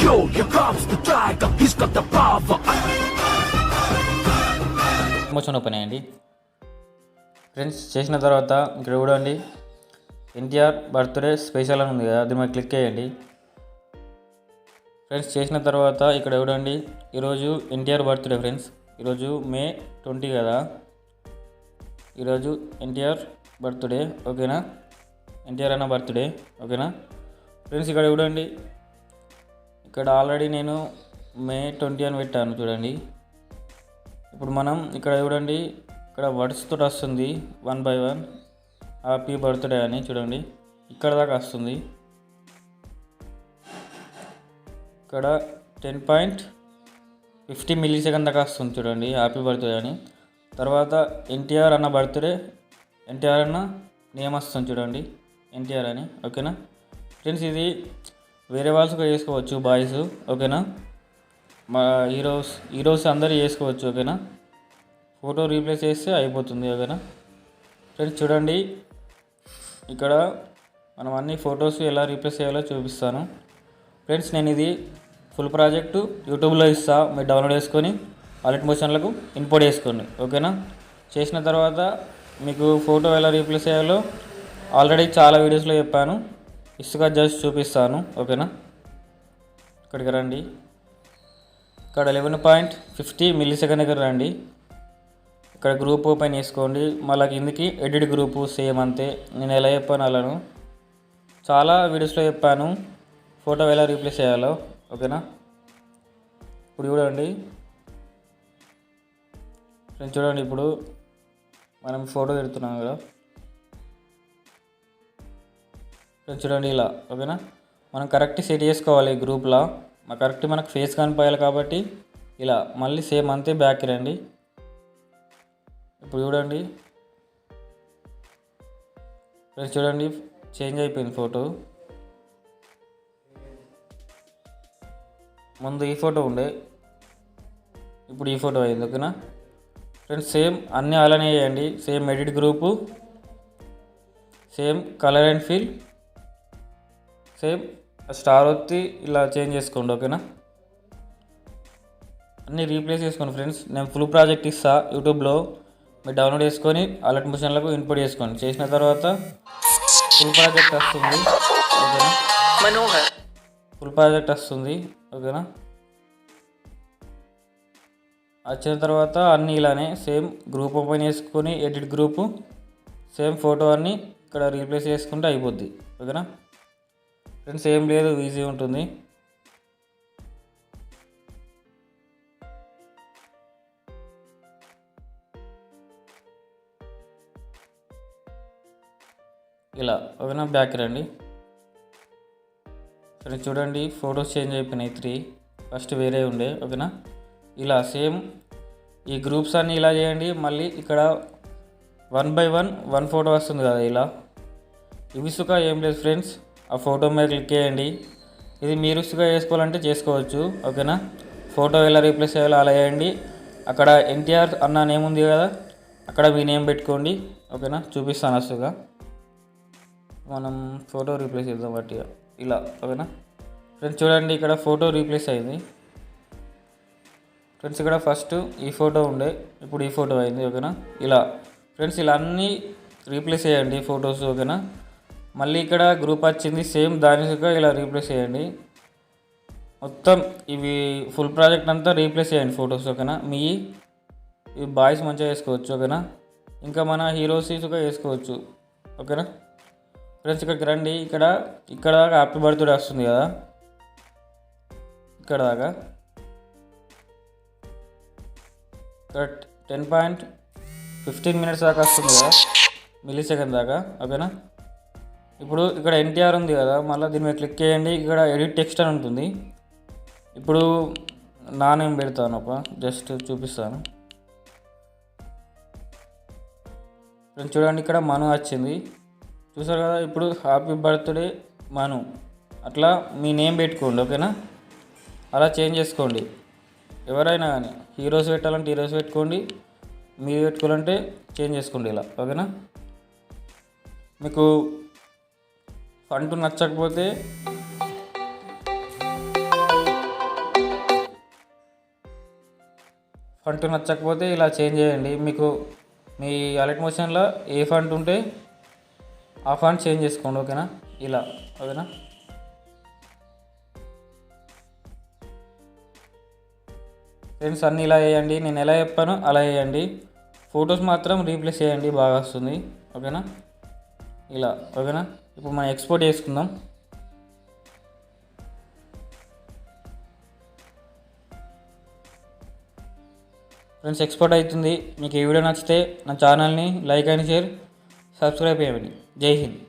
Yo, here comes the tiger, he's got the power. Promotion open అయ్యండి friends. చేసిన తర్వాత ఇక్కడ చూడండి ఎన్టీఆర్ బర్త్డే స్పెషల్ అని ఉంది కదా, అది మీద క్లిక్ చేయండి ఫ్రెండ్స్. చేసిన తర్వాత ఇక్కడ చూడండి ఈరోజు ఎన్టీఆర్ బర్త్డే ఫ్రెండ్స్. ఈరోజు మే 20 కదా, ఈరోజు ఎన్టీఆర్ బర్త్డే. ఓకేనా, ఎన్టీఆర్ అన్న బర్త్డే. ఓకేనా ఫ్రెండ్స్. ఇక్కడ చూడండి ఇక్కడ ఆల్రెడీ నేను మే 20 అని పెట్టాను చూడండి. ఇప్పుడు మనం ఇక్కడ చూడండి ఇక్కడ వర్డ్స్ తోటి వస్తుంది 1 by 1 హ్యాపీ బర్త్డే అని చూడండి. ఇక్కడ దాకా వస్తుంది. ఇక్కడ 10.50 మిల్లీసెకండ్ దాకా వస్తుంది చూడండి హ్యాపీ బర్త్డే అని. తర్వాత ఎన్టీఆర్ అన్న బర్త్డే, ఎన్టీఆర్ అన్న నేమ్ వస్తుంది చూడండి ఎన్టీఆర్ అని. ఓకేనా ఫ్రెండ్స్, ఇది వేరే వాళ్ళు కూడా చేసుకోవచ్చు బాయ్స్. ఓకేనా, మా హీరోస్ అందరూ చేసుకోవచ్చు. ఓకేనా, ఫోటో రీప్లేస్ చేస్తే అయిపోతుంది. ఓకేనా ఫ్రెండ్స్, చూడండి ఇక్కడ మనం అన్ని ఫొటోస్ ఎలా రీప్లేస్ చేయాలో చూపిస్తాను ఫ్రెండ్స్. నేను ఇది ఫుల్ ప్రాజెక్టు యూట్యూబ్లో ఇస్తా, మీరు డౌన్లోడ్ చేసుకొని అలర్ట్ మోషన్లకు ఇంపోర్ట్ చేసుకోండి. ఓకేనా, చేసిన తర్వాత మీకు ఫోటో ఎలా రీప్లేస్ చేయాలో ఆల్రెడీ చాలా వీడియోస్లో చెప్పాను, ఇసుక జస్ట్ చూపిస్తాను. ఓకేనా, ఇక్కడికి రండి. ఇక్కడ 11.50 మిల్లీసెకండ్ దగ్గర రండి. ఇక్కడ గ్రూప్ ఓపెన్ చేసుకోండి. మళ్ళీ కిందికి ఎడిట్ గ్రూపు సేమ్ అంతే. నేను ఎలా చెప్పాను అలాను చాలా వీడియోస్లో చెప్పాను ఫోటో ఎలా రీప్లేస్ చేయాలో. ఓకేనా, ఇప్పుడు చూడండి నేను చూడండి ఇప్పుడు మనం ఫోటో పెడుతున్నాం కదా చూడండి ఇలా. ఓకేనా, మనం కరెక్ట్ సెట్ చేసుకోవాలి గ్రూప్లో. కరెక్ట్ మనకు ఫేస్ కనిపించాలి కాబట్టి ఇలా మళ్ళీ సేమ్ అంతే బ్యాక్ రండి. ఇప్పుడు చూడండి ఫ్రెండ్స్, చూడండి చేంజ్ అయిపోయింది ఫోటో. ముందు ఈ ఫోటో ఉండే, ఇప్పుడు ఈ ఫోటో అయింది. ఓకేనా ఫ్రెండ్స్, సేమ్ అన్నీ అలానే చేయండి. Same edit group, same colour and feel, same star వచ్చి ఇలా చేంజ్ చేసుకోండి. ఓకేనా, అన్నీ రీప్లేస్ చేసుకోండి ఫ్రెండ్స్. నేను ఫుల్ ప్రాజెక్ట్ ఇస్తా యూట్యూబ్లో, మీరు డౌన్లోడ్ చేసుకొని అలర్ట్ మిషన్లకు ఇన్పుట్ చేసుకోండి. చేసిన తర్వాత ఫుల్ ప్రాజెక్ట్ వస్తుంది. ఓకేనా, ఫుల్ ప్రాజెక్ట్ వస్తుంది. ఓకేనా, వచ్చిన తర్వాత అన్నీ ఇలానే సేమ్ గ్రూప్ ఓపెన్ చేసుకొని ఎడిట్ గ్రూపు, సేమ్ ఫోటో అన్నీ ఇక్కడ రీప్లేస్ చేసుకుంటే అయిపోద్ది. ఓకేనా ఫ్రెండ్స్, ఏం లేదు, ఈజీ ఉంటుంది. ఇలా. ఓకేనా, బ్యాక్ రండి. సరే చూడండి ఫొటోస్ చేంజ్ అయిపోయినాయి 3. ఫస్ట్ వేరే ఉండే. ఓకేనా, ఇలా సేమ్ ఈ గ్రూప్స్ అన్నీ ఇలా చేయండి. మళ్ళీ ఇక్కడ 1 by 1 ఫోటో వస్తుంది కదా ఇలా. ఇవి సుఖ ఏం లేదు ఫ్రెండ్స్, ఆ ఫోటో మీద క్లిక్ చేయండి. ఇది మీరు సుఖ చేసుకోవాలంటే చేసుకోవచ్చు. ఓకేనా, ఫోటో ఎలా రీప్లేస్ చేయాలో అలా చేయండి. అక్కడ ఎన్టీఆర్ అన్న నేమ్ ఉంది కదా, అక్కడ మీ నేమ్ పెట్టుకోండి. ఓకేనా, చూపిస్తాను అస్తుగా. మనం ఫోటో రీప్లేస్ చేద్దాం బట్టి ఇలా. ఓకేనా ఫ్రెండ్స్, చూడండి ఇక్కడ ఫోటో రీప్లేస్ అయింది ఫ్రెండ్స్. ఇక్కడ ఫస్ట్ ఈ ఫోటో ఉండే, ఇప్పుడు ఈ ఫోటో అయింది. ఓకేనా, ఇలా ఫ్రెండ్స్ ఇలా అన్నీ రీప్లేస్ చేయండి ఫొటోస్. ఓకేనా, మళ్ళీ ఇక్కడ గ్రూప్ వచ్చింది సేమ్, దాని ఇలా రీప్లేస్ చేయండి. మొత్తం ఇవి ఫుల్ ప్రాజెక్ట్ అంతా రీప్లేస్ చేయండి ఫొటోస్. ఓకేనా, ఇవి బాయ్స్ మంచిగా వేసుకోవచ్చు. ఓకేనా, ఇంకా మన హీరోస్ కూడా వేసుకోవచ్చు. ఓకేనా ఫ్రెండ్స్, ఇక్కడికి రండి. ఇక్కడ హ్యాపీ బర్త్డే వస్తుంది కదా, ఇక్కడ దాకా ఇక్కడ 10.15 మినిట్స్ దాకా వస్తుంది కదా, మిల్లీసెకండ్ దాకా. ఓకేనా, ఇప్పుడు ఇక్కడ ఎన్టీఆర్ ఉంది కదా, మళ్ళీ దీని మీద క్లిక్ చేయండి. ఇక్కడ ఎడిట్ టెక్స్ట్ అని ఉంటుంది. ఇప్పుడు నా నేమ్ పెడతాను, జస్ట్ చూపిస్తాను ఫ్రెండ్స్. చూడండి ఇక్కడ మను వచ్చింది, చూసారు కదా. ఇప్పుడు హ్యాపీ బర్త్డే మను, అట్లా మీ నేమ్ పెట్టుకోండి. ఓకేనా, అలా చేంజ్ చేసుకోండి. ఎవరైనా కానీ హీరోస్ పెట్టాలంటే హీరోస్ పెట్టుకోండి, మీరు పెట్టుకోవాలంటే చేంజ్ చేసుకోండి ఇలా. ఓకేనా, మీకు ఫంట్ నచ్చకపోతే ఫంట్ నచ్చకపోతే ఇలా చేంజ్ చేయండి. మీకు మీ అలర్ట్ మోషన్లో ఏ ఫంట్ ఉంటే ఆ ఫంట్ చేంజ్ చేసుకోండి. ఓకేనా, ఇలా ఓకేనా. ఫ్రెండ్స్ అన్నీ ఇలా వేయండి, నేను ఎలా చెప్పానో అలా వేయండి. ఫొటోస్ మాత్రం రీప్లేస్ చేయండి, బాగా వస్తుంది. ఓకేనా, ఇలా ఓకేనా. ఇప్పుడు మనం ఎక్స్పోర్ట్ చేసుకుందాం. ఫ్రెండ్స్ ఎక్స్పోర్ట్ అవుతుంది. మీకు ఈ వీడియో నచ్చితే నా ఛానల్ని లైక్ అండ్ షేర్, సబ్స్క్రైబ్ చేయండి. జై హింద్.